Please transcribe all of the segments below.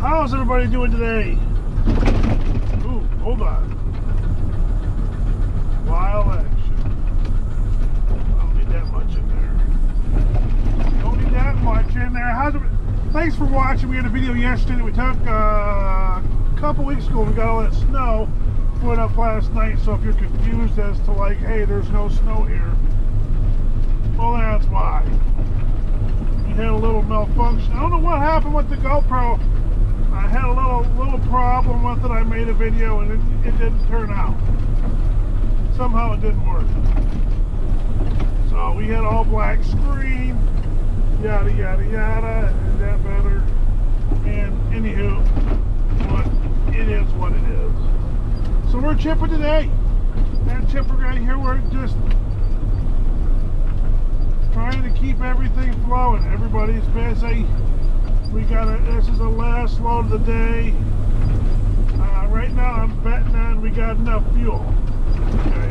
How's everybody doing today? Ooh, hold on. Wild action. I don't need that much in there. Don't need that much in there. How's it? Thanks for watching. We had a video yesterday that we took a couple weeks ago. We got all that snow put up last night. So if you're confused as to like, hey, there's no snow here, well, that's why. We had a little malfunction. I don't know what happened with the GoPro. I had a little problem with it. I made a video and it didn't turn out. Somehow it didn't work. So we had all black screen, yada yada yada. Is that better? And anywho, it is what it is. So we're chipping today. That chipper right here, we're just trying to keep everything flowing. Everybody's busy. This is the last load of the day. Right now I'm betting on we got enough fuel. Okay.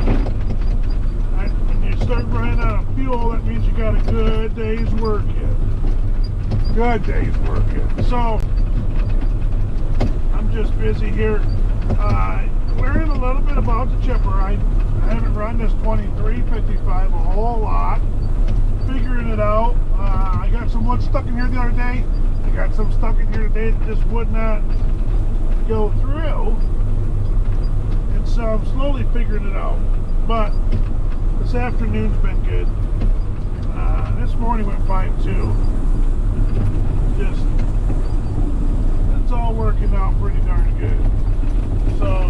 When you start running out of fuel, that means you got a good day's work in. Good day's work in. So I'm just busy here. Learning a little bit about the chipper. I haven't run this 2355 a whole lot. Figuring it out. I got some wood stuck in here the other day. I got some stuck in here today that just would not go through, and so I'm slowly figuring it out. But this afternoon's been good. This morning went fine too. Just it's all working out pretty darn good. So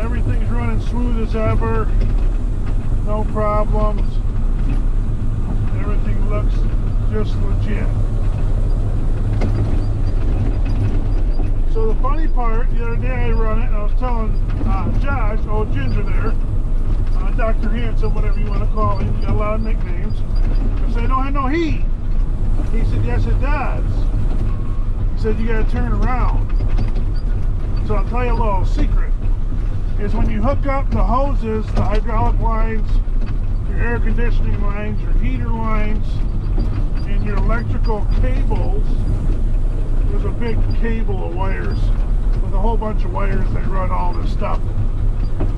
everything's running smooth as ever. No problems. Everything looks just legit. So the funny part, the other day I run it, and I was telling Josh, old Ginger there, Dr. Handsome, whatever you want to call him, he got a lot of nicknames. I said, don't have no heat. He said, yes it does. He said, you got to turn around. So I'll tell you a little secret, is when you hook up the hoses, the hydraulic lines, your air conditioning lines, your heater lines, and your electrical cables, there's a big cable of wires with a whole bunch of wires that run all this stuff.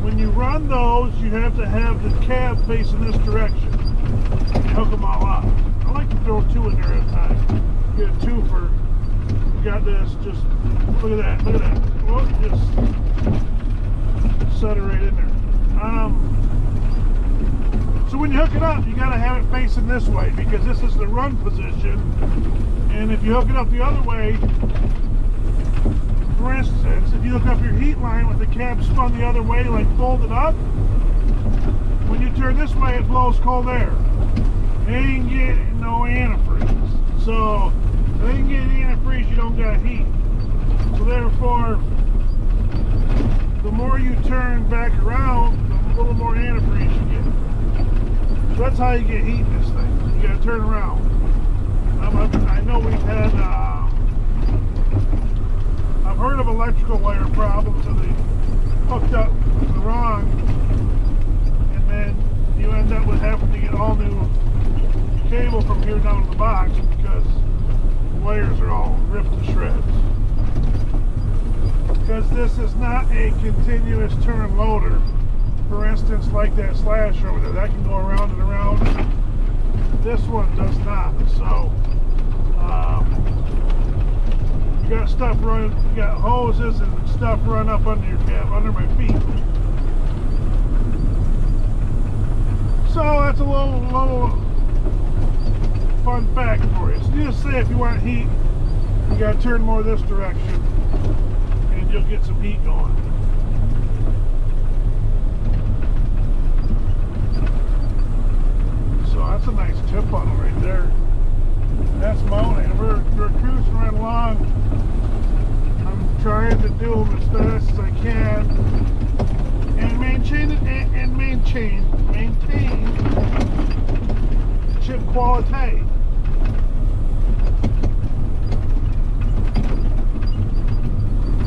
When you run those, you have to have the cab facing this direction. You hook them all up. I like to throw two in there at a time. Get a twofer. You got this, just look at that, look at that. Well, just set it right in there. So when you hook it up, you got to have it facing this way because this is the run position. And if you hook it up the other way, for instance, if you hook up your heat line with the cab spun the other way, like folded up, when you turn this way, it blows cold air. It ain't getting no antifreeze. So if it ain't getting antifreeze, you don't got heat. So therefore, the more you turn back around, the little more antifreeze you get. So that's how you get heat in this thing. You got to turn around. I know we've had, I've heard of electrical wire problems and they hooked up wrong, and then you end up with having to get all new cable from here down to the box because the wires are all ripped to shreds. Because this is not a continuous turn loader. For instance, like that Slash over there, that can go around and around. This one does not. So you got stuff running, you got hoses and stuff running up under your cab, under my feet. So that's a little fun fact for you. So you just say if you want heat, you got to turn more this direction, and you'll get some heat going. So that's a nice tip funnel right there. That's moaning. We're cruising right along. I'm trying to do them as fast as I can and maintain chip quality.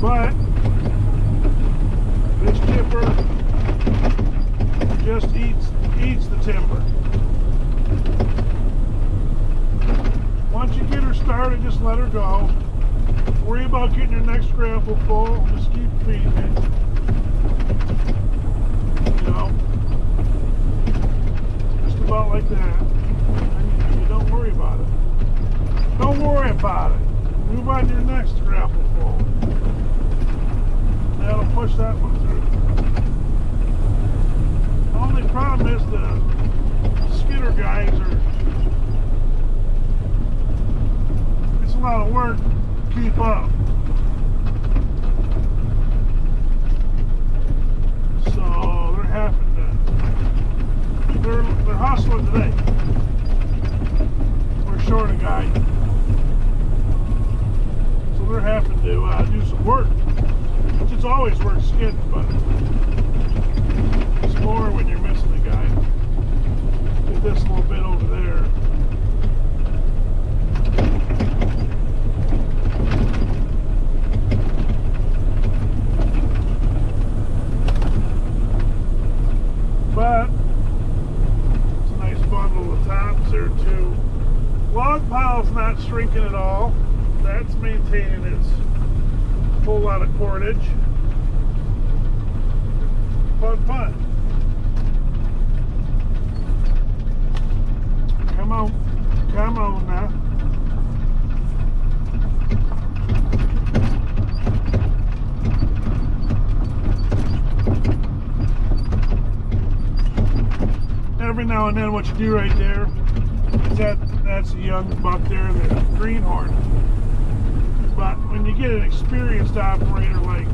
But this chipper just eats the timber. Once you get her started, just let her go. Worry about getting your next grapple full. Just keep feeding it. You know, just about like that. And you don't worry about it. Don't worry about it. Move on to your next grapple full. That'll push that one through. The only problem is the skidder guys are. It's a lot of work to keep up. So they're having to. They're hustling today. We're short a guy. So they're having to do some work. Which is always work skidding, but it's more when you're missing a guy. Get this little bit over there. But it's a nice bundle of tops there too. Log pile's not shrinking at all. That's maintaining its whole lot of cordage. Fun. Come on now. Every now and then what you do right there is that's a young buck there, the greenhorn. But when you get an experienced operator like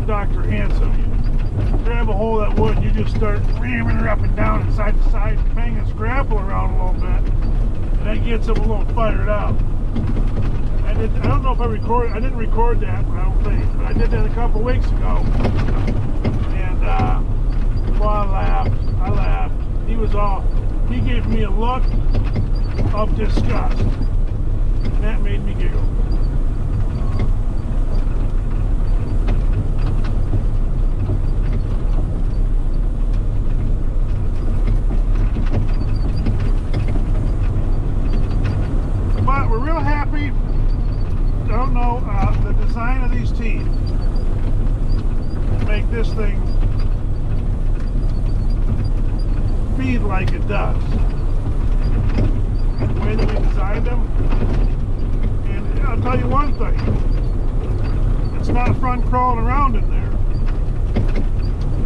Dr. Handsome, you grab a hold of that wood and you just start ramming her up and down and side to side, banging his grapple around a little bit, and that gets him a little fired up. I don't know if I didn't record that, I don't think, but I did that a couple weeks ago, and well, I laughed. He gave me a look of disgust. And that made me giggle. But we're real happy. Don't know the design of these teeth make this thing feed like it does. The way that we designed them. And I'll tell you one thing. It's not fun crawling around in there.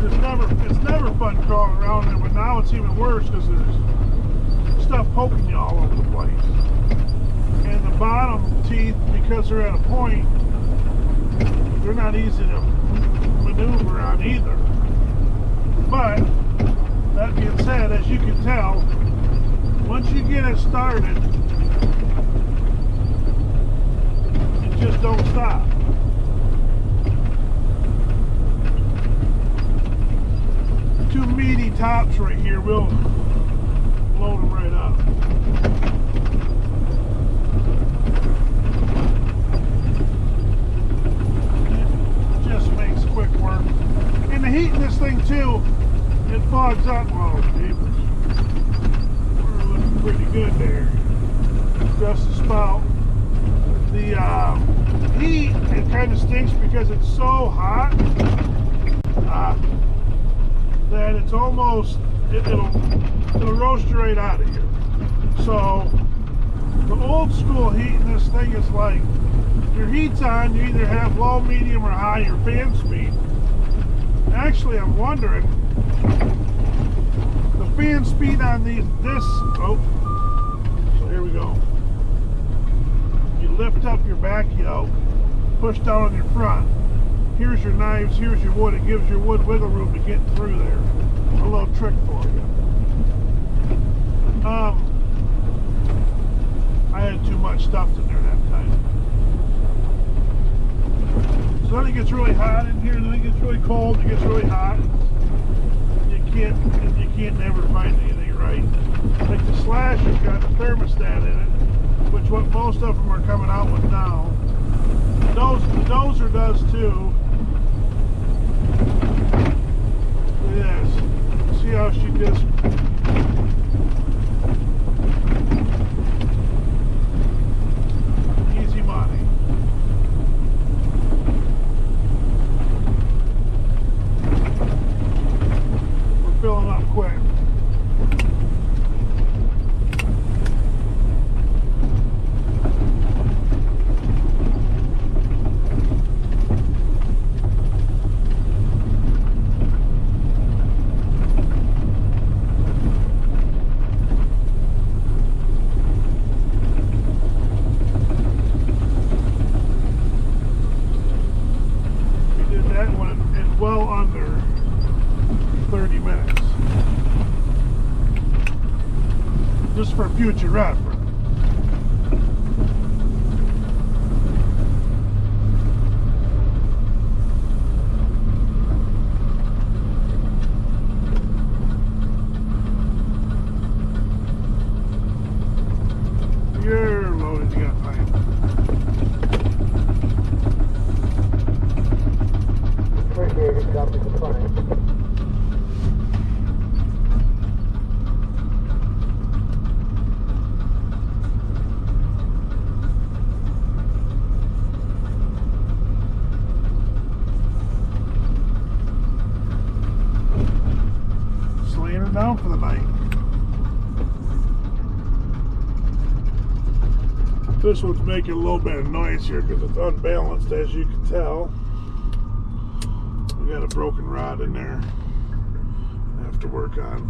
It's never fun crawling around in there, but now it's even worse because there's stuff poking you all over the place. And the bottom teeth, because they're at a point, they're not easy to maneuver on either. But that being said, as you can tell, once you get it started, it just don't stop. Two meaty tops right here will load them right up. It just makes quick work. And the heat in this thing too, it fogs up. Oh, jeepers. We're looking pretty good there. Just the spout. The heat, it kind of stinks because it's so hot that it's almost, it'll roast you right out of here. So the old school heat in this thing is like, your heat's on, you either have low, medium, or high, your fan speed. Actually, I'm wondering, the fan speed on so here we go. You lift up your back yoke, push down on your front. Here's your knives, here's your wood. It gives your wood wiggle room to get through there. A little trick for you. I had too much stuff in there that time. So then it gets really hot in here, then it gets really cold, it gets really hot. You can't never find anything right. Like the Slash has got the thermostat in it, which what most of them are coming out with now. The Dozer does too. Look at this. See how she just easy what you're after. You're loaded, you got pipe. Appreciate it, copy the plan. Laying it down for the night. This one's making a little bit of noise here because it's unbalanced, as you can tell. We got a broken rod in there I have to work on.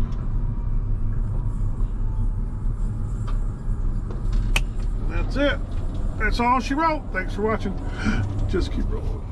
And that's it. That's all she wrote. Thanks for watching. Just keep rolling.